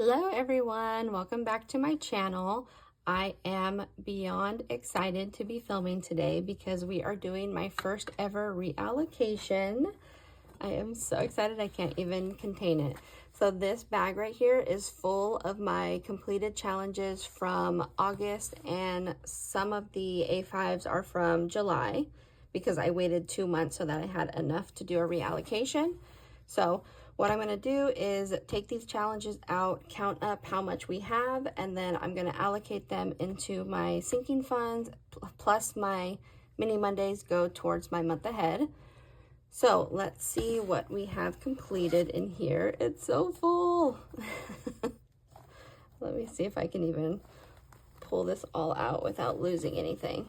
Hello everyone, welcome back to my channel. I am beyond excited to be filming today because we are doing my first ever reallocation. I am so excited I can't even contain it. So this bag right here is full of my completed challenges from August, and some of the A5s are from July because I waited 2 months so that I had enough to do a reallocation. So what I'm gonna do is take these challenges out, count up how much we have, and then I'm gonna allocate them into my sinking funds, plus my mini Mondays go towards my month ahead. So let's see what we have completed in here. It's so full. Let me see if I can even pull this all out without losing anything.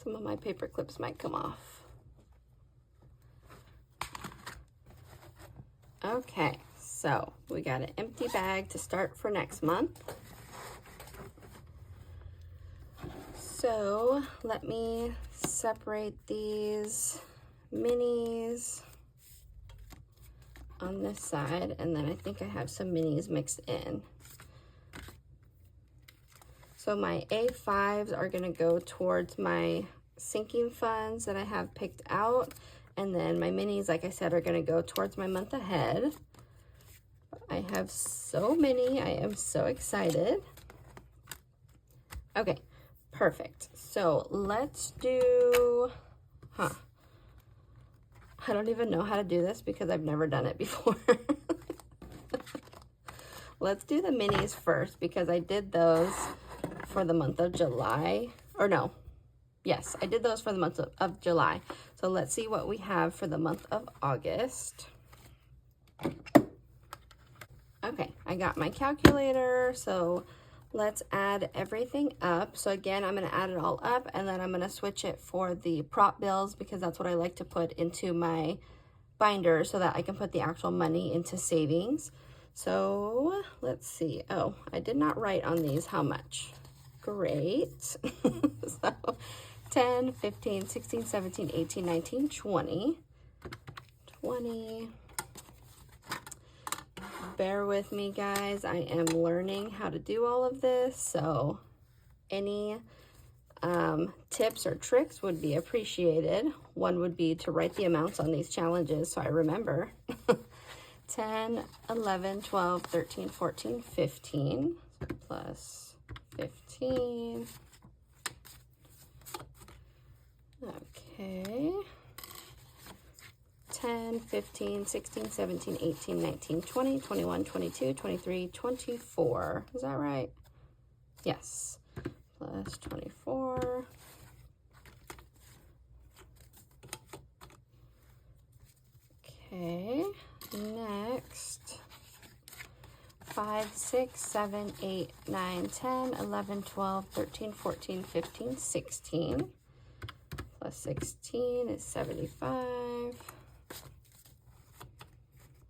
Some of my paper clips might come off. Okay, so we got an empty bag to start for next month. So let me separate these minis on this side, and then I think I have some minis mixed in. So my A5s are gonna go towards my sinking funds that I have picked out, and then my minis, like I said, are gonna go towards my month ahead. I have so many, I am so excited. Okay, perfect. So let's do, I don't even know how to do this because I've never done it before. Let's do the minis first because I did those for the month of July, or no, yes, I did those for the month of July. So let's see what we have for the month of August. Okay, I got my calculator, so let's add everything up. So again, I'm gonna add it all up, and then I'm gonna switch it for the prop bills because that's what I like to put into my binder so that I can put the actual money into savings. So let's see. Oh, I did not write on these how much. Great. So 10, 15, 16, 17, 18, 19, 20. 20. Bear with me, guys. I am learning how to do all of this, so any tips or tricks would be appreciated. One would be to write the amounts on these challenges so I remember. 10, 11, 12, 13, 14, 15, plus 15. Okay. 10, 15, 16, 17, 18, 19, 20, 21, 22, 23, 24. Is that right? Yes. Plus 24. Okay. Next. 5, 6, 7, 8, 9, 10, 11, 12, 13, 14, 15, 16. Plus 16 is 75.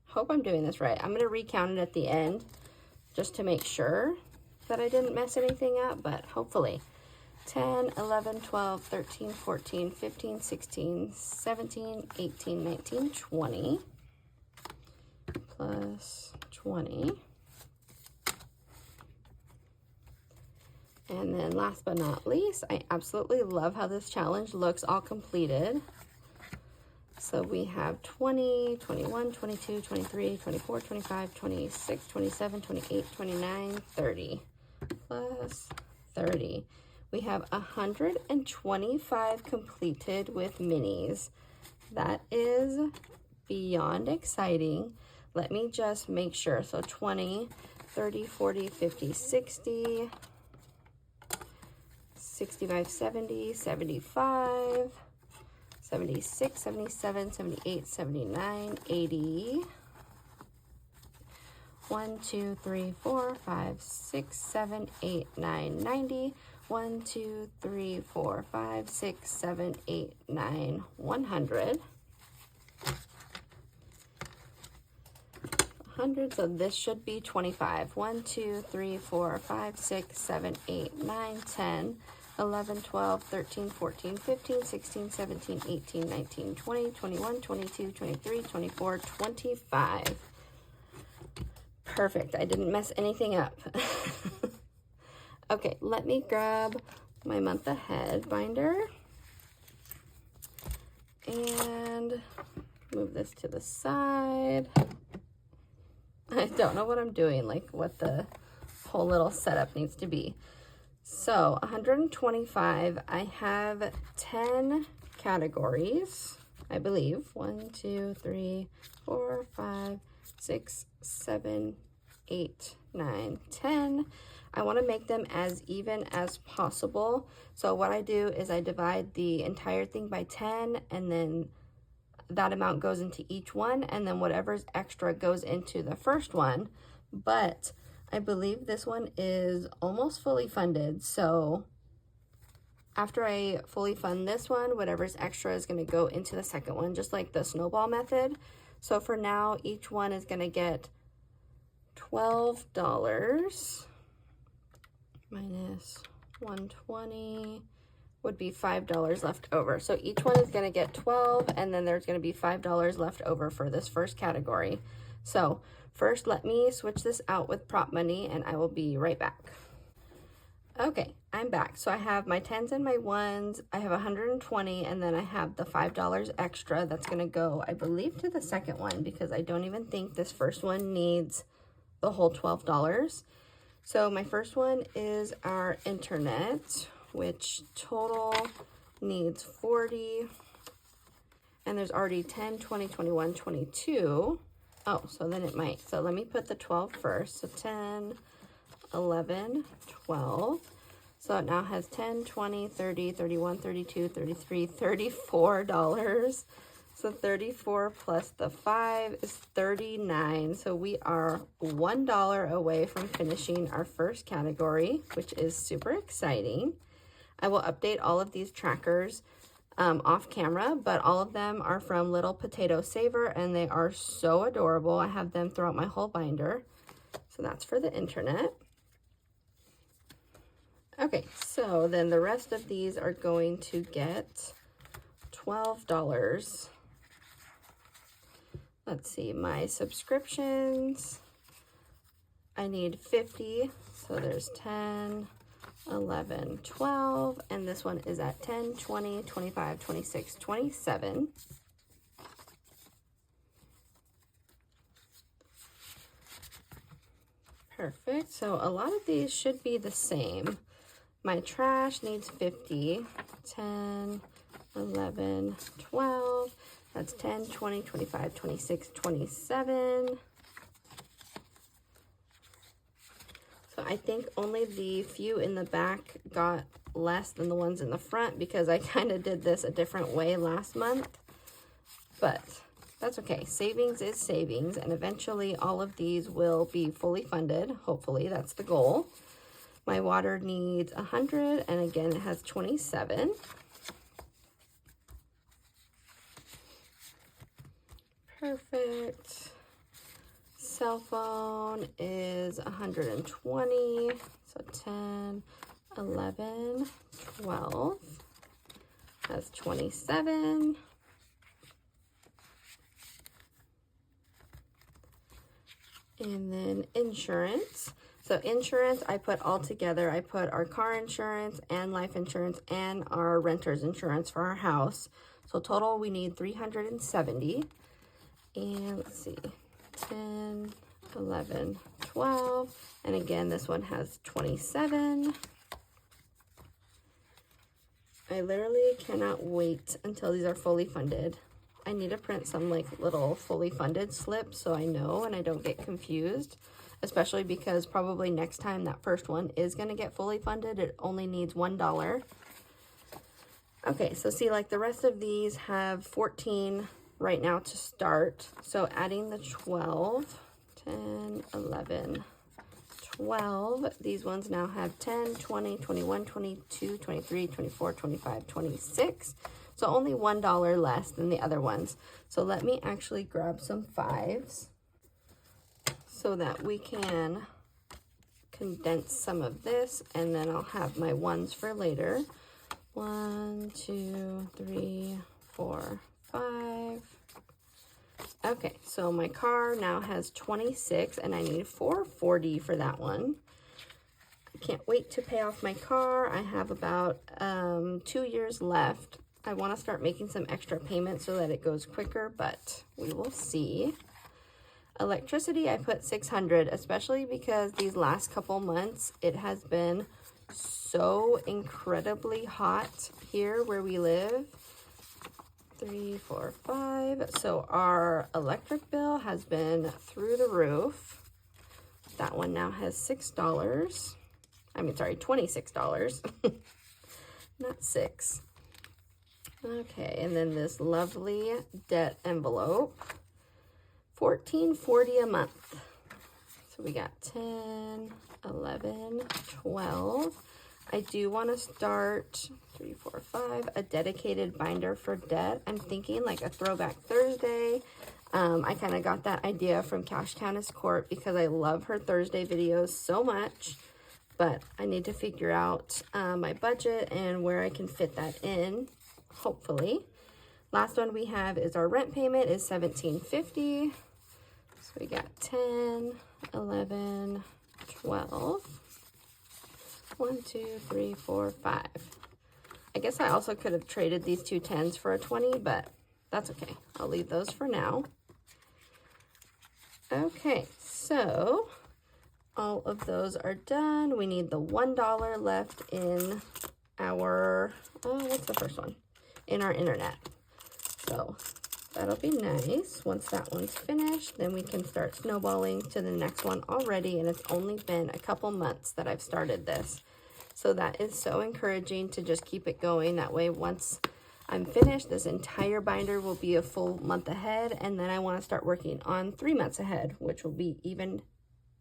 Hope I'm doing this right. I'm going to recount it at the end just to make sure that I didn't mess anything up, but hopefully. 10, 11, 12, 13, 14, 15, 16, 17, 18, 19, 20. Plus 20. And then last but not least, I absolutely love how this challenge looks all completed. So we have 20, 21, 22, 23, 24, 25, 26, 27, 28, 29, 30. Plus 30. We have 125 completed with minis. That is beyond exciting. Let me just make sure. So 20, 30, 40, 50, 60, 65, 70, 75, 76, 77, 78, 79, 80. 1, 2, 3, 4, 5, 6, 7, 8, 9, 90. 1, 2, 3, 4, 5, 6, 7, 8, 9, 100. 100, so this should be 25. 1, 2, 3, 4, 5, 6, 7, 8, 9, 10. 11, 12, 13, 14, 15, 16, 17, 18, 19, 20, 21, 22, 23, 24, 25. Perfect. I didn't mess anything up. Okay, let me grab my month ahead binder and move this to the side. I don't know what I'm doing, like what the whole little setup needs to be. So 125, I have 10 categories, I believe. 1, 2, 3, 4, 5, 6, 7, 8, 9, 10. I want to make them as even as possible. So what I do is I divide the entire thing by 10, and then that amount goes into each one, and then whatever's extra goes into the first one. But I believe this one is almost fully funded, so after I fully fund this one, whatever's extra is going to go into the second one, just like the snowball method. So for now, each one is going to get $12 minus 120 would be $5 left over. So each one is going to get 12, and then there's going to be $5 left over for this first category. So first, let me switch this out with prop money, and I will be right back. Okay, I'm back. So I have my 10s and my 1s. I have 120, and then I have the $5 extra that's going to go, I believe, to the second one, because I don't even think this first one needs the whole $12. So my first one is our internet, which total needs 40, and there's already 10, 20, 21, 22. Oh, so then it might. So let me put the 12 first. So 10, 11, 12. So it now has 10, 20, 30, 31, 32, 33, $34. So 34 plus the 5 is 39. So we are $1 away from finishing our first category, which is super exciting. I will update all of these trackers off camera, but all of them are from Little Potato Saver, and they are so adorable. I have them throughout my whole binder. So that's for the internet. Okay, so then the rest of these are going to get $12. Let's see, my subscriptions, I need 50, so there's 10, 11, 12, and this one is at 10, 20, 25, 26, 27. Perfect, so a lot of these should be the same. My trash needs 50, 10, 11, 12, that's 10, 20, 25, 26, 27. So I think only the few in the back got less than the ones in the front, because I kind of did this a different way last month, but that's okay. Savings is savings, and eventually all of these will be fully funded. Hopefully, that's the goal. My water needs 100, and again, it has 27. Perfect. Cell phone is 120, so 10, 11, 12, has 27. And then insurance. So insurance, I put all together. I put our car insurance and life insurance and our renter's insurance for our house. So total, we need 370. And let's see, 10, 11, 12. And again, this one has 27. I literally cannot wait until these are fully funded. I need to print some like little fully funded slips so I know and I don't get confused, especially because probably next time that first one is going to get fully funded. It only needs $1. Okay, so see, like the rest of these have 14 right now to start. So adding the 12, 10, 11, 12. These ones now have 10, 20, 21, 22, 23, 24, 25, 26. So only $1 less than the other ones. So let me actually grab some 5s so that we can condense some of this, and then I'll have my ones for later. 1, 2, 3, 4, 5. Okay, so my car now has 26, and I need $440 for that one. I can't wait to pay off my car. I have about 2 years left. I want to start making some extra payments so that it goes quicker, but we will see. Electricity, I put 600, especially because these last couple months, it has been so incredibly hot here where we live. 3, 4, 5. So our electric bill has been through the roof. That one now has $6. I mean, sorry, $26. Not 6. Okay, and then this lovely debt envelope. $14.40 a month. So we got 10, 11, 12. I do want to start 3, 4, 5, a dedicated binder for debt. I'm thinking like a Throwback Thursday. I kind of got that idea from Cash Countess Court because I love her Thursday videos so much, but I need to figure out my budget and where I can fit that in, hopefully. Last one we have is our rent payment is $17.50. So we got 10, 11, 12. 1, 2, 3, 4, 5. I guess I also could have traded these two 10s for a 20, but that's okay. I'll leave those for now. Okay, so all of those are done. We need the $1 left in our, what's the first one? In our internet. So that'll be nice. Once that one's finished, then we can start snowballing to the next one already, and it's only been a couple months that I've started this. So that is so encouraging to just keep it going. That way, once I'm finished, this entire binder will be a full month ahead, and then I want to start working on 3 months ahead, which will be even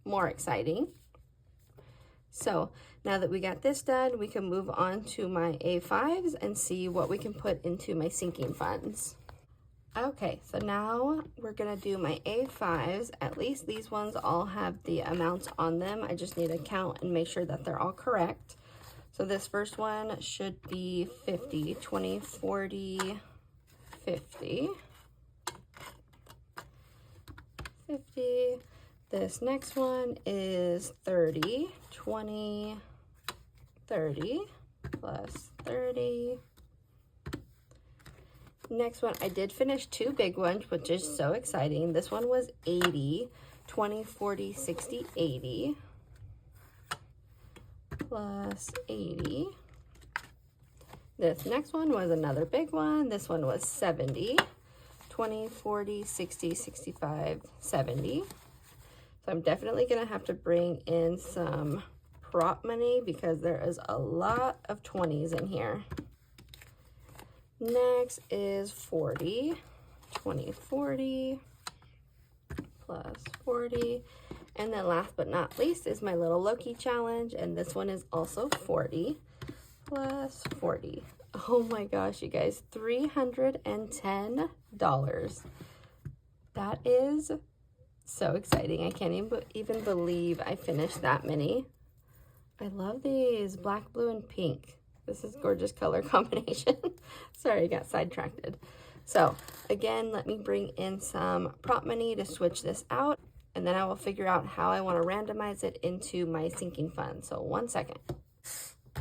more exciting. So now that we got this done, we can move on to my A5s and see what we can put into my sinking funds. Okay, so now we're gonna do my A5s. At least these ones all have the amounts on them. I just need to count and make sure that they're all correct. So this first one should be 50, 20, 40, 50. 50. This next one is 30, 20, 30, plus 30. Next one, I did finish 2 big ones, which is so exciting. This one was 80, 20, 40, 60, 80, plus 80. This next one was another big one. This one was 70, 20, 40, 60, 65, 70. So I'm definitely gonna have to bring in some prop money because there is a lot of 20s in here. Next is 40, 20, 40, plus 40. And then last but not least is my little Loki challenge. And this one is also 40, plus 40. Oh my gosh, you guys, $310. That is so exciting. I can't even believe I finished that many. I love these, black, blue, and pink. This is gorgeous color combination. Sorry, I got sidetracked. So again, let me bring in some prop money to switch this out, and then I will figure out how I want to randomize it into my sinking fund. So 1 second.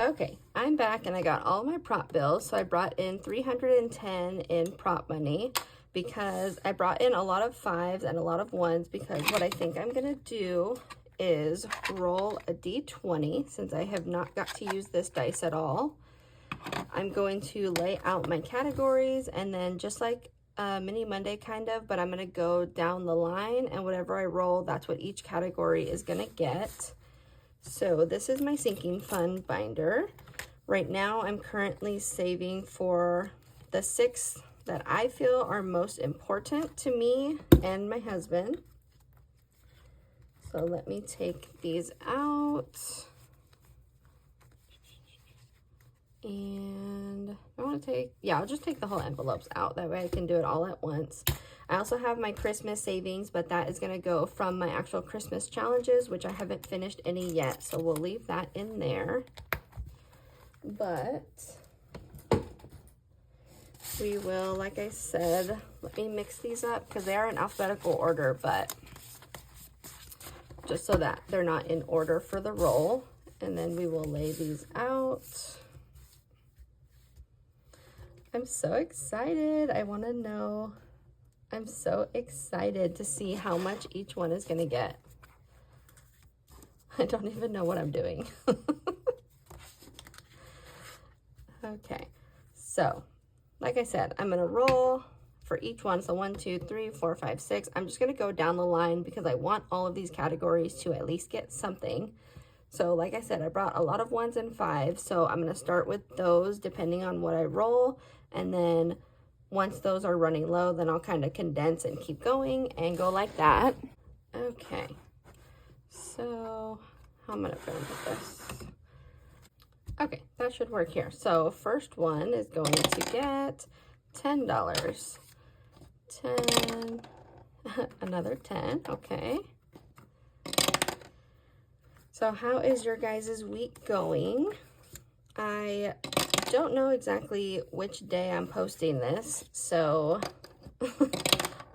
Okay, I'm back and I got all my prop bills. So I brought in 310 in prop money because I brought in a lot of 5s and a lot of 1s because what I think I'm gonna do is roll a D20 since I have not got to use this dice at all. I'm going to lay out my categories and then just like Mini Monday kind of, but I'm gonna go down the line and whatever I roll, that's what each category is gonna get. So this is my sinking fund binder. Right now I'm currently saving for the 6 that I feel are most important to me and my husband. So let me take these out. And I want to take, yeah, I'll just take the whole envelopes out. That way I can do it all at once. I also have my Christmas savings, but that is going to go from my actual Christmas challenges, which I haven't finished any yet. So we'll leave that in there. But we will, like I said, let me mix these up because they are in alphabetical order, but just so that they're not in order for the roll. And then we will lay these out. I'm so excited. I want to know. I'm so excited to see how much each one is going to get. I don't even know what I'm doing. Okay, so like I said, I'm going to roll for each one. So 1, 2, 3, 4, 5, 6. I'm just going to go down the line because I want all of these categories to at least get something. So like I said, I brought a lot of 1s and 5s. So I'm going to start with those depending on what I roll. And then once those are running low, then I'll kind of condense and keep going and go like that. Okay, so how am I going to put this? Okay, that should work here. So first one is going to get $10. 10, another 10, okay. So how is your guys' week going? I don't know exactly which day I'm posting this, so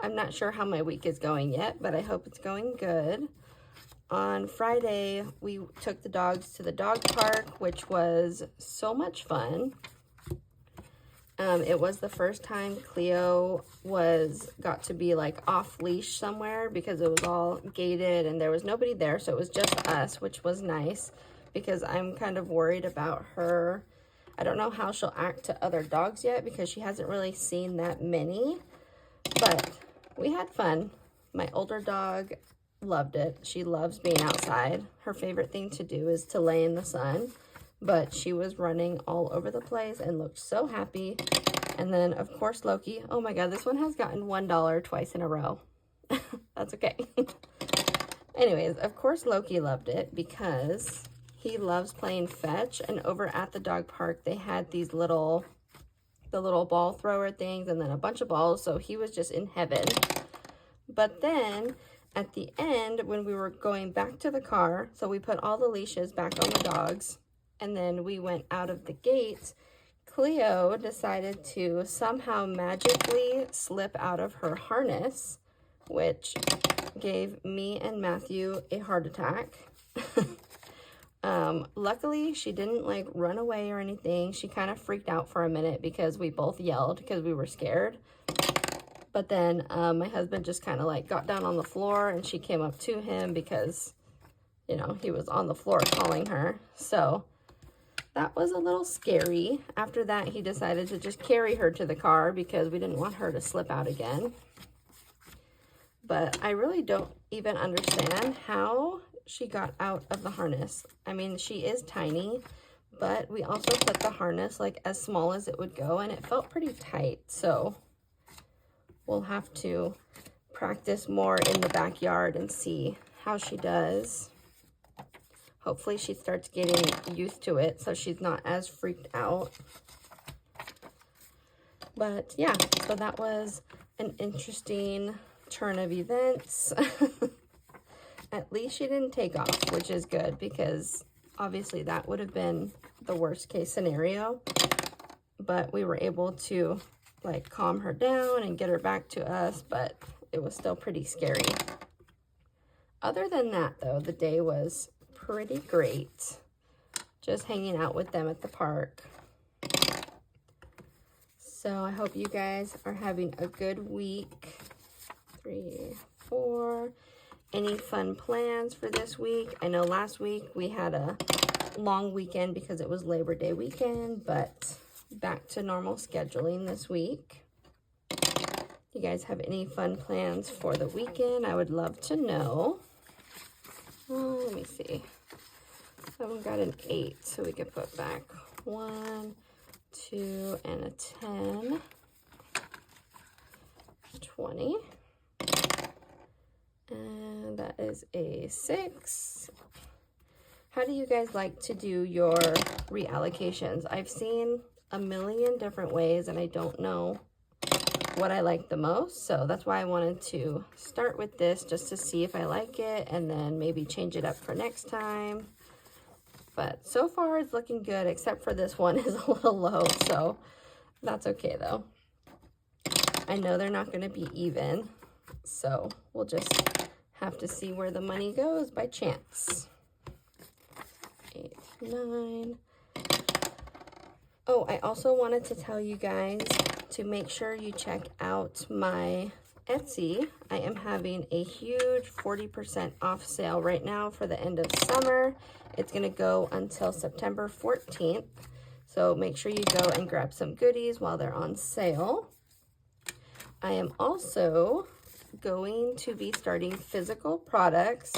I'm not sure how my week is going yet, but I hope it's going good. On Friday, we took the dogs to the dog park, which was so much fun. It was the first time Cleo got to be like off leash somewhere because it was all gated and there was nobody there. So it was just us, which was nice because I'm kind of worried about her. I don't know how she'll act to other dogs yet because she hasn't really seen that many, but we had fun. My older dog loved it. She loves being outside. Her favorite thing to do is to lay in the sun, but she was running all over the place and looked so happy. And then of course Loki, oh my god, this one has gotten $1 twice in a row. That's okay. Anyways, of course Loki loved it because he loves playing fetch, and over at the dog park they had these the little ball thrower things and then a bunch of balls, so he was just in heaven. But then at the end, when we were going back to the car, so we put all the leashes back on the dogs, and then we went out of the gates, Cleo decided to somehow magically slip out of her harness, which gave me and Matthew a heart attack. Luckily, she didn't like run away or anything. She kind of freaked out for a minute because we both yelled because we were scared. But then my husband just kind of like got down on the floor and she came up to him because, you know, he was on the floor calling her. So that was a little scary. After that, he decided to just carry her to the car because we didn't want her to slip out again. But I really don't even understand how she got out of the harness. I mean, she is tiny, but we also put the harness like as small as it would go and it felt pretty tight. So we'll have to practice more in the backyard and see how she does. Hopefully she starts getting used to it so she's not as freaked out. But yeah, so that was an interesting turn of events. At least she didn't take off, which is good because obviously that would have been the worst case scenario. But we were able to like calm her down and get her back to us, but it was still pretty scary. Other than that though, the day was pretty great. Just hanging out with them at the park. So I hope you guys are having a good week. 3, 4. Any fun plans for this week? I know last week we had a long weekend because it was Labor Day weekend, but back to normal scheduling this week. You guys have any fun plans for the weekend? I would love to know. Let me see. Someone got an 8, so we could put back 1, 2, and a 10. 20. And that is a 6. How do you guys like to do your reallocations? I've seen a million different ways and I don't know what I like the most. So that's why I wanted to start with this, just to see if I like it and then maybe change it up for next time. But so far it's looking good, except for this one is a little low, so that's okay though. I know they're not going to be even, so we'll just have to see where the money goes by chance. 8, 9. Oh, I also wanted to tell you guys to make sure you check out my Etsy. I am having a huge 40% off sale right now for the end of summer. It's going to go until September 14th. So make sure you go and grab some goodies while they're on sale. I am also going to be starting physical products,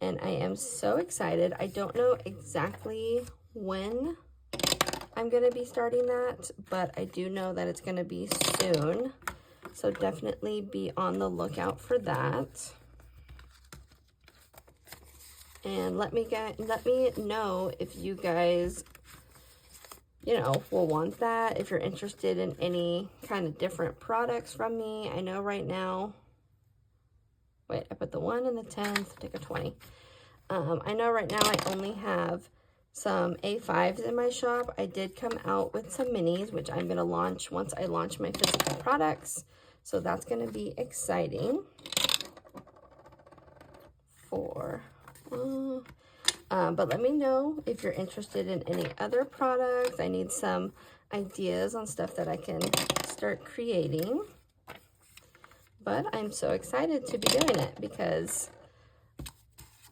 and I am so excited. I don't know exactly when I'm going to be starting that, but I do know that it's going to be soon. So definitely be on the lookout for that. And let me know if you guys, you know, will want that, if you're interested in any kind of different products from me. I know right now, wait, I put the 1 and the 10, so take a 20. I know right now I only have some A5s in my shop. I did come out with some minis, which I'm going to launch once I launch my physical products. So that's going to be exciting. But let me know if you're interested in any other products. I need some ideas on stuff that I can start creating. But I'm so excited to be doing it because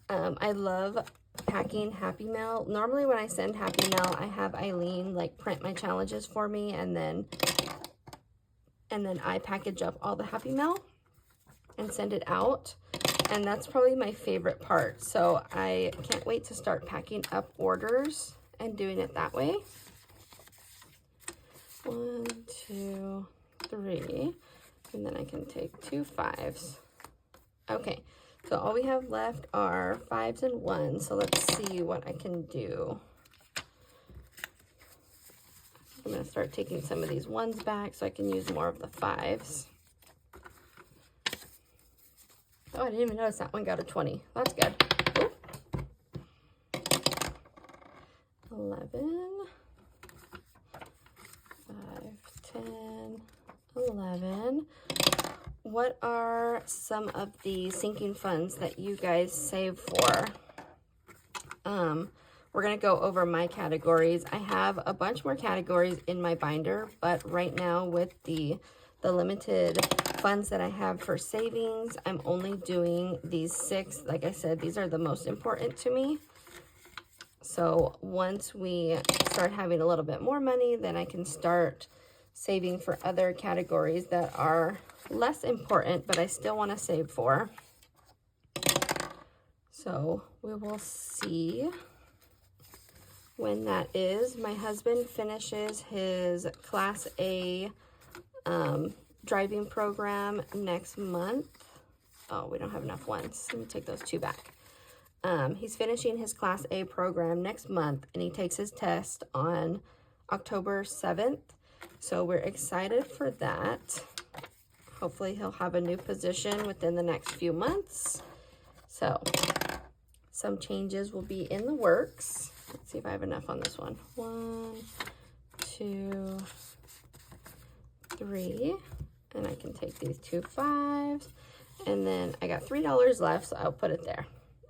I love packing Happy Mail. Normally when I send Happy Mail, I have Eileen like print my challenges for me, and then I package up all the Happy Mail and send it out. And that's probably my favorite part. So I can't wait to start packing up orders and doing it that way. 1, 2, 3, and then I can take 2 5s. Okay, so all we have left are 5s and 1s. So let's see what I can do. I'm going to start taking some of these 1s back so I can use more of the 5s. Oh, I didn't even notice that one got a 20. That's good. Ooh. 11, 5, 10, 11. What are some of the sinking funds that you guys save for? We're going to go over my categories. I have a bunch more categories in my binder, but right now with the limited funds that I have for savings, I'm only doing these 6. Like I said, these are the most important to me. So once we start having a little bit more money, then I can start saving for other categories that are less important, but I still want to save for. So we will see when that is. My husband finishes his Class A driving program next month. Oh, we don't have enough 1s. Let me take those 2 back. He's finishing his Class A program next month, and he takes his test on October 7th. So we're excited for that. Hopefully he'll have a new position within the next few months. So some changes will be in the works. Let's see if I have enough on this one. 1, 2, 3. And I can take these 2 5s. And then I got $3 left, so I'll put it there.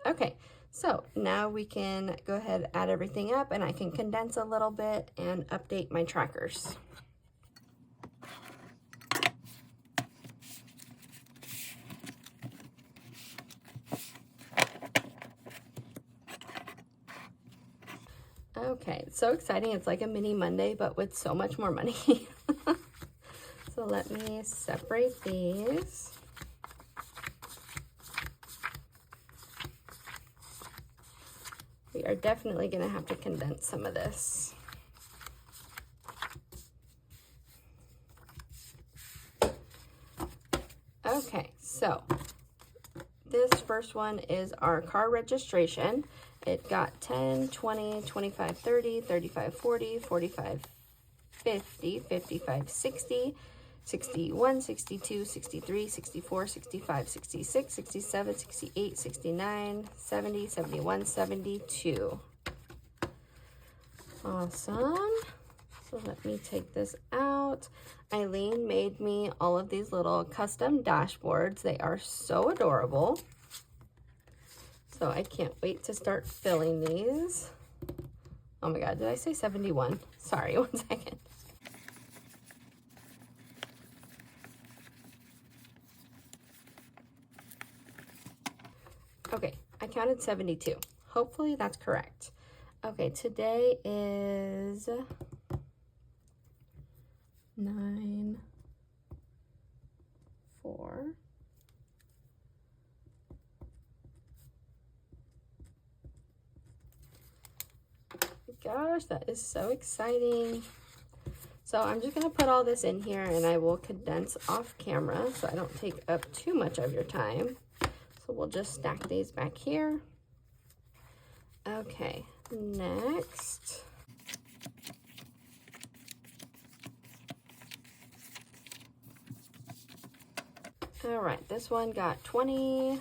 Okay, so now we can go ahead and add everything up, and I can condense a little bit and update my trackers. Okay, so exciting. It's like a mini Monday, but with so much more money. So let me separate these. We are definitely going to have to condense some of this. Okay, so this first one is our car registration. It got 10, 20, 25, 30, 35, 40, 45, 50, 55, 60, 61, 62, 63, 64, 65, 66, 67, 68, 69, 70, 71, 72. Awesome. So let me take this out. Eileen made me all of these little custom dashboards. They are so adorable. So I can't wait to start filling these. Oh my God, did I say 71? Sorry, 1 second. Okay, I counted 72. Hopefully that's correct. Okay, today is 9/4. Gosh, that is so exciting. So I'm just gonna put all this in here and I will condense off camera so I don't take up too much of your time. So we'll just stack these back here. Okay, next. All right, this one got 20,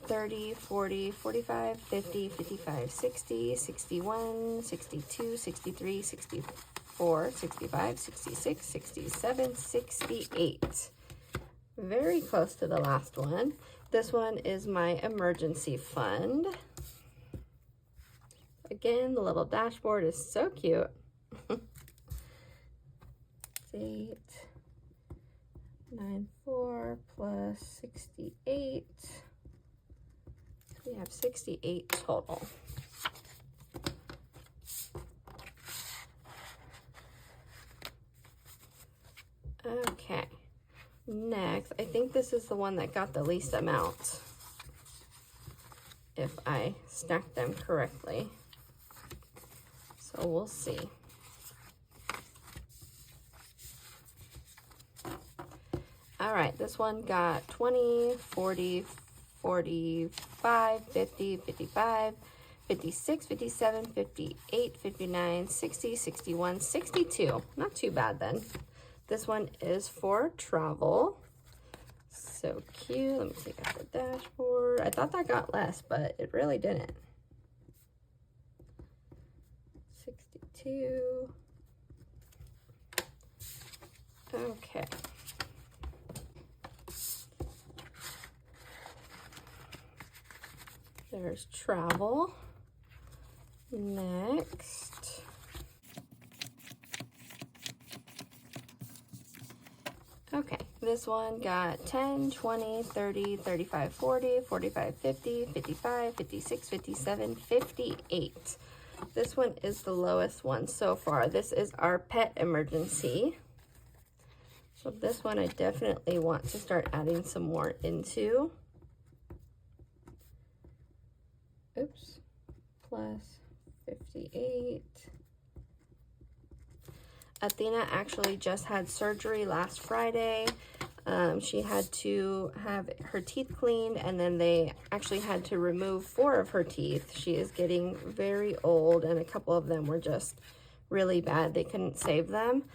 30, 40, 45, 50, 55, 60, 61, 62, 63, 64, 65, 66, 67, 68. Very close to the last one. This one is my emergency fund. Again, the little dashboard is so cute. 8, 9, 4 plus 68. We have 68 total. Okay, next, I think this is the one that got the least amount, if I stacked them correctly. So we'll see. All right, this one got 20, 40, 45, 50, 55, 56, 57, 58, 59, 60, 61, 62. Not too bad then. This one is for travel. So cute. Let me take out the dashboard. I thought that got less, but it really didn't. 62. Okay. There's travel. Next. Okay, this one got 10, 20, 30, 35, 40, 45, 50, 55, 56, 57, 58. This one is the lowest one so far. This is our pet emergency. So this one I definitely want to start adding some more into. Oops, plus 58. Athena actually just had surgery last Friday. She had to have her teeth cleaned, and then they actually had to remove 4 of her teeth. She is getting very old, and a couple of them were just really bad. They couldn't save them.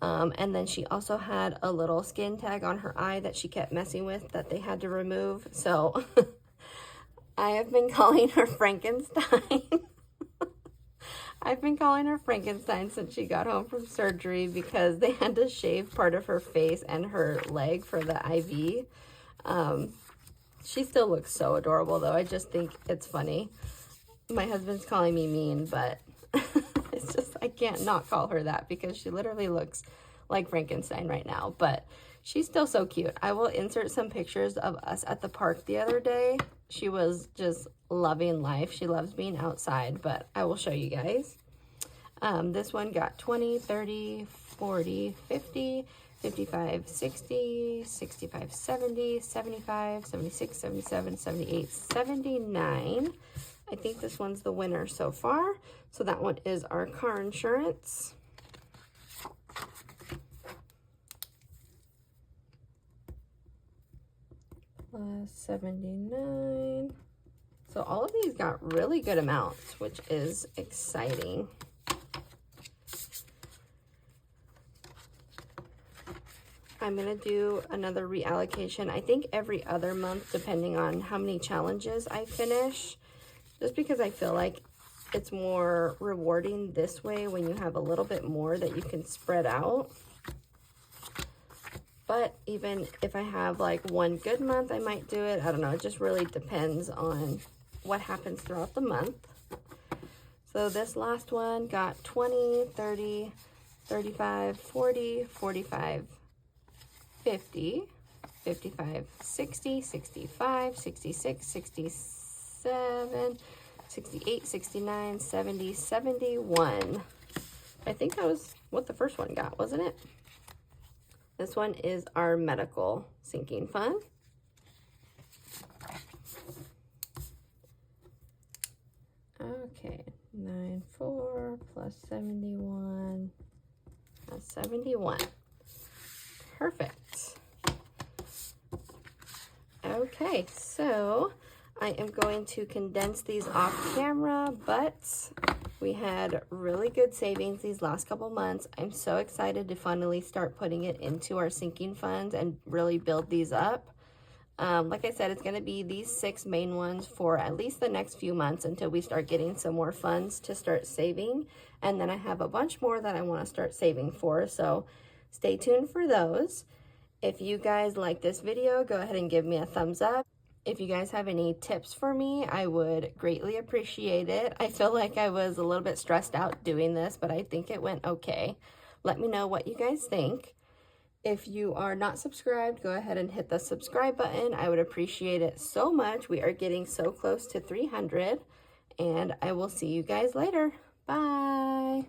And then she also had a little skin tag on her eye that she kept messing with that they had to remove. So I have been calling her Frankenstein. I've been calling her Frankenstein since she got home from surgery because they had to shave part of her face and her leg for the IV. She still looks so adorable though. I just think it's funny. My husband's calling me mean, but it's just, I can't not call her that because she literally looks like Frankenstein right now, but she's still so cute. I will insert some pictures of us at the park the other day. She was just loving life. She loves being outside, but I will show you guys. This one got 20, 30, 40, 50, 55, 60, 65, 70, 75, 76, 77, 78, 79. I think this one's the winner so far. So that one is our car insurance. Plus 79. So all of these got really good amounts, which is exciting. I'm gonna do another reallocation, I think every other month, depending on how many challenges I finish, just because I feel like it's more rewarding this way when you have a little bit more that you can spread out. But even if I have like one good month, I might do it. I don't know, it just really depends on what happens throughout the month. So this last one got 20, 30, 35, 40, 45, 50, 55, 60, 65, 66, 67, 68, 69, 70, 71. I think that was what the first one got, wasn't it? This one is our medical sinking fund. Okay, 94 plus 71, that's 71. Perfect. Okay, so I am going to condense these off camera, but we had really good savings these last couple months. I'm so excited to finally start putting it into our sinking funds and really build these up. Like I said, it's going to be these 6 main ones for at least the next few months until we start getting some more funds to start saving. And then I have a bunch more that I want to start saving for, so stay tuned for those. If you guys like this video, go ahead and give me a thumbs up. If you guys have any tips for me, I would greatly appreciate it. I feel like I was a little bit stressed out doing this, but I think it went okay. Let me know what you guys think. If you are not subscribed, go ahead and hit the subscribe button. I would appreciate it so much. We are getting so close to 300, and I will see you guys later. Bye.